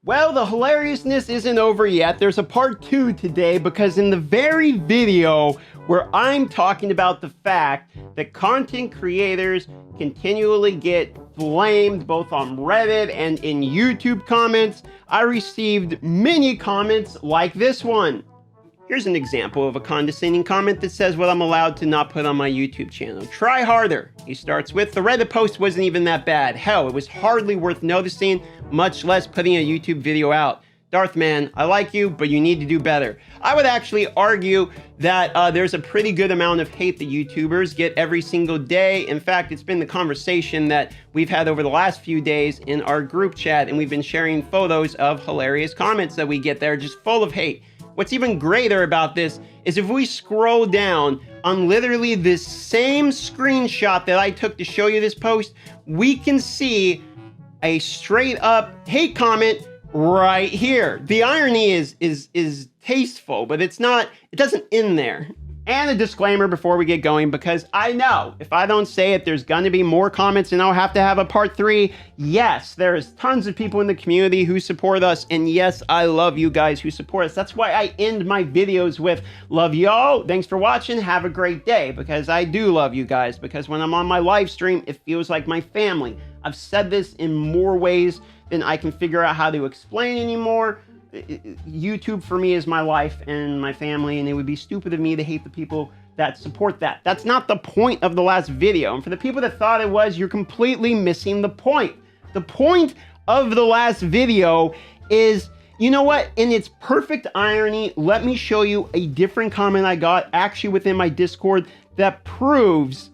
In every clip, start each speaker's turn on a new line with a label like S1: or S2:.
S1: Well, the hilariousness isn't over yet. There's a part 2 today because in the very video where I'm talking about the fact that content creators continually get blamed both on Reddit and in YouTube comments, I received many comments like this one. Here's an example of a condescending comment that says what I'm allowed to not put on my YouTube channel. Try harder. He starts with, the Reddit post wasn't even that bad. Hell, it was hardly worth noticing, much less putting a YouTube video out. Darth man, I like you, but you need to do better. I would actually argue that there's a pretty good amount of hate that YouTubers get every single day. In fact, it's been the conversation that we've had over the last few days in our group chat, and we've been sharing photos of hilarious comments that we get there just full of hate. What's even greater about this is if we scroll down on literally this same screenshot that I took to show you this post, we can see a straight up hate comment right here. The irony is tasteful, but it doesn't end there. And a disclaimer before we get going, because I know if I don't say it, there's gonna be more comments and I'll have to have a part 3. Yes, there's tons of people in the community who support us. And yes, I love you guys who support us. That's why I end my videos with love y'all. Thanks for watching. Have a great day, because I do love you guys, because when I'm on my live stream, it feels like my family. I've said this in more ways than I can figure out how to explain anymore. YouTube for me is my life and my family, and it would be stupid of me to hate the people that support that. That's not the point of the last video. And for the people that thought it was, you're completely missing the point. The point of the last video is, you know what? In its perfect irony, let me show you a different comment I got actually within my Discord that proves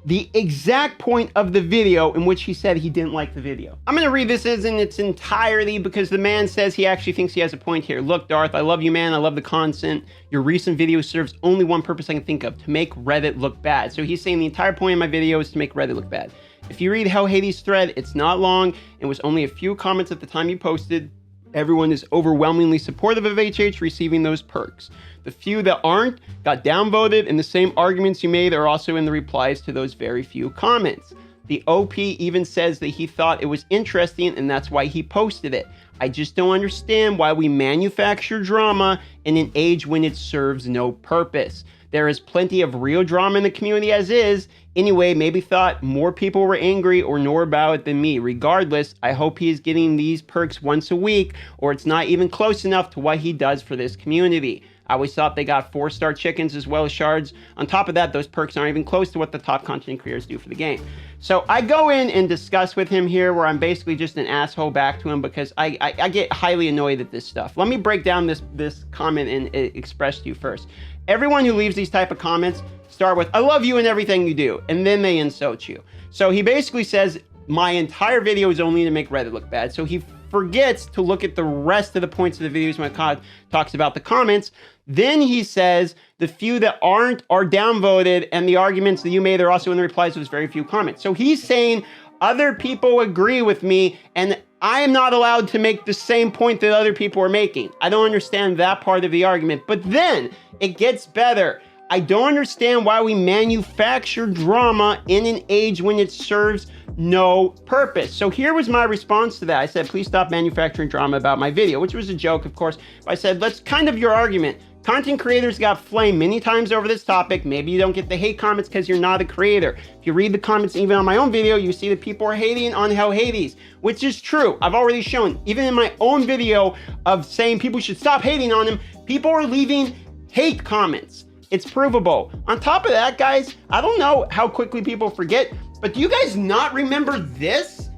S1: the exact point of the video in which he said he didn't like the video. I'm gonna read this in its entirety because the man says he actually thinks he has a point here. Look, Darth, I love you, man. I love the content. Your recent video serves only one purpose I can think of, to make Reddit look bad. So he's saying the entire point of my video is to make Reddit look bad. If you read Hell Hades' thread, it's not long and was only a few comments at the time you posted. Everyone is overwhelmingly supportive of HH receiving those perks. The few that aren't got downvoted, and the same arguments you made are also in the replies to those very few comments. The OP even says that he thought it was interesting and that's why he posted it. I just don't understand why we manufacture drama in an age when it serves no purpose. There is plenty of real drama in the community as is. Anyway, maybe thought more people were angry or know about it than me. Regardless, I hope he is getting these perks once a week, or it's not even close enough to what he does for this community. I always thought they got 4-star chickens as well as shards. On top of that, those perks aren't even close to what the top content creators do for the game. So I go in and discuss with him here where I'm basically just an asshole back to him because I get highly annoyed at this stuff. Let me break down this comment and express to you first. Everyone who leaves these type of comments start with, I love you and everything you do, and then they insult you. So he basically says, my entire video is only to make Reddit look bad. So he forgets to look at the rest of the points of the videos when it talks about the comments. Then he says the few that aren't are downvoted, and the arguments that you made are also in the replies to those very few comments. So he's saying other people agree with me, and I am not allowed to make the same point that other people are making. I don't understand that part of the argument. But then it gets better. I don't understand why we manufacture drama in an age when it serves no purpose. So here was my response to that. I said, please stop manufacturing drama about my video, which was a joke, of course. But I said, let's kind of your argument. Content creators got flamed many times over this topic. Maybe you don't get the hate comments because you're not a creator. If you read the comments even on my own video, you see that people are hating on Hell Hades, which is true. I've already shown, even in my own video of saying people should stop hating on him, people are leaving hate comments. It's provable. On top of that, guys, I don't know how quickly people forget, but do you guys not remember this?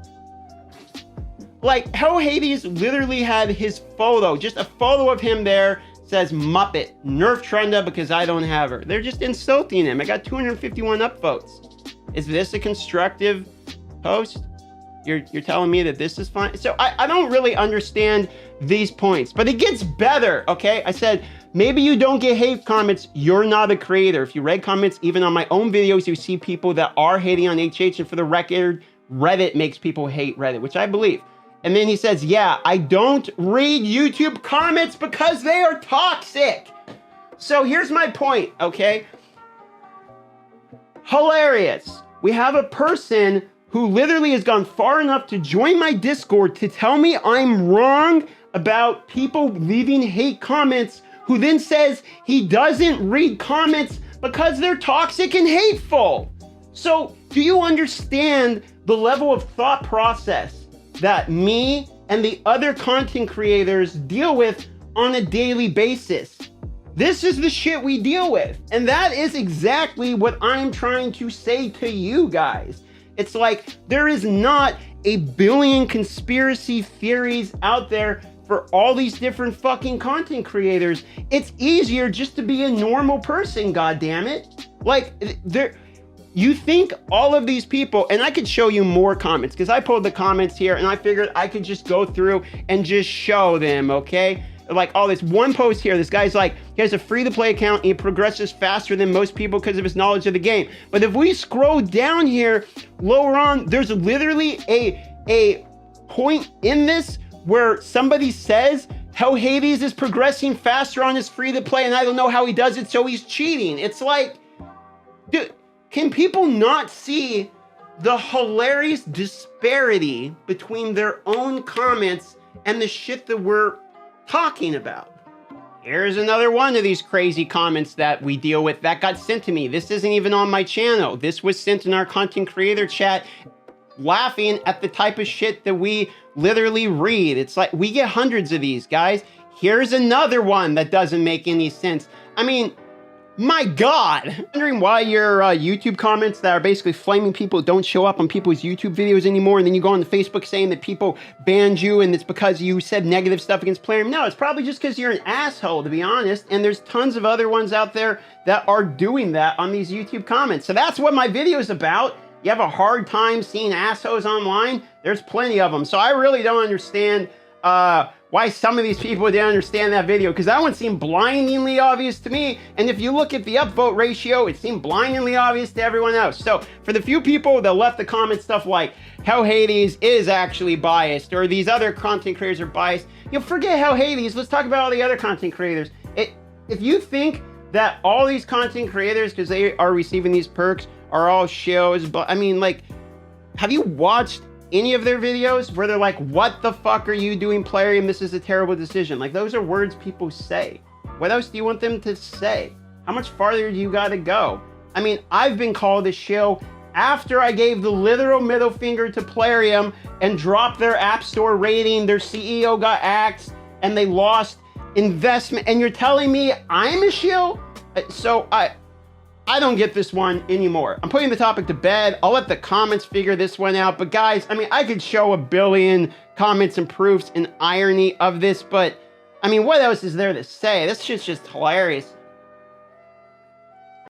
S1: Like, Hell Hades literally had his photo, just a photo of him there, says Muppet, nerf Trenda because I don't have her. They're just insulting him. I got 251 upvotes. Is this a constructive post? You're telling me that this is fine? So I don't really understand these points, but it gets better, okay? I said, maybe you don't get hate comments, you're not a creator. If you read comments, even on my own videos, you see people that are hating on HH, and for the record, Reddit makes people hate Reddit, which I believe. And then he says, yeah, I don't read YouTube comments because they are toxic. So here's my point, okay? Hilarious. We have a person who literally has gone far enough to join my Discord to tell me I'm wrong about people leaving hate comments who then says he doesn't read comments because they're toxic and hateful. So do you understand the level of thought process that me and the other content creators deal with on a daily basis? This is the shit we deal with. And that is exactly what I'm trying to say to you guys. It's like there is not a billion conspiracy theories out there for all these different fucking content creators. It's easier just to be a normal person, goddammit. Like, you think all of these people, and I could show you more comments because I pulled the comments here and I figured I could just go through and just show them, okay? Like all this one post here, this guy's like, he has a free-to-play account and he progresses faster than most people because of his knowledge of the game. But if we scroll down here, lower on, there's literally a point in this where somebody says how Hades is progressing faster on his free-to-play and I don't know how he does it, so he's cheating. It's like, dude, can people not see the hilarious disparity between their own comments and the shit that we're talking about? Here's another one of these crazy comments that we deal with that got sent to me. This isn't even on my channel. This was sent in our content creator chat, laughing at the type of shit that we literally read. It's like we get hundreds of these, guys. Here's another one that doesn't make any sense. I mean, my God. Wondering why your YouTube comments that are basically flaming people don't show up on people's YouTube videos anymore, and then you go on Facebook saying that people banned you and it's because you said negative stuff against Plarium. No, it's probably just because you're an asshole, to be honest, and there's tons of other ones out there that are doing that on these YouTube comments. So that's what my video is about. You have a hard time seeing assholes online? There's plenty of them. So I really don't understand why some of these people didn't understand that video, because that one seemed blindingly obvious to me. And if you look at the upvote ratio, it seemed blindingly obvious to everyone else. So for the few people that left the comment stuff like how Hades is actually biased or these other content creators are biased, you know, forget how Hades, let's talk about all the other content creators. If you think that all these content creators, because they are receiving these perks, are all shills, but I mean, like, have you watched any of their videos where they're like, what the fuck are you doing, Plarium? This is a terrible decision. Like, those are words people say. What else do you want them to say? How much farther do you gotta go? I mean, I've been called a shill after I gave the literal middle finger to Plarium and dropped their app store rating, their CEO got axed, and they lost investment. And you're telling me I'm a shill? So I don't get this one anymore. I'm putting the topic to bed. I'll let the comments figure this one out. But guys, I mean, I could show a billion comments and proofs and irony of this, but I mean, what else is there to say? This shit's just hilarious.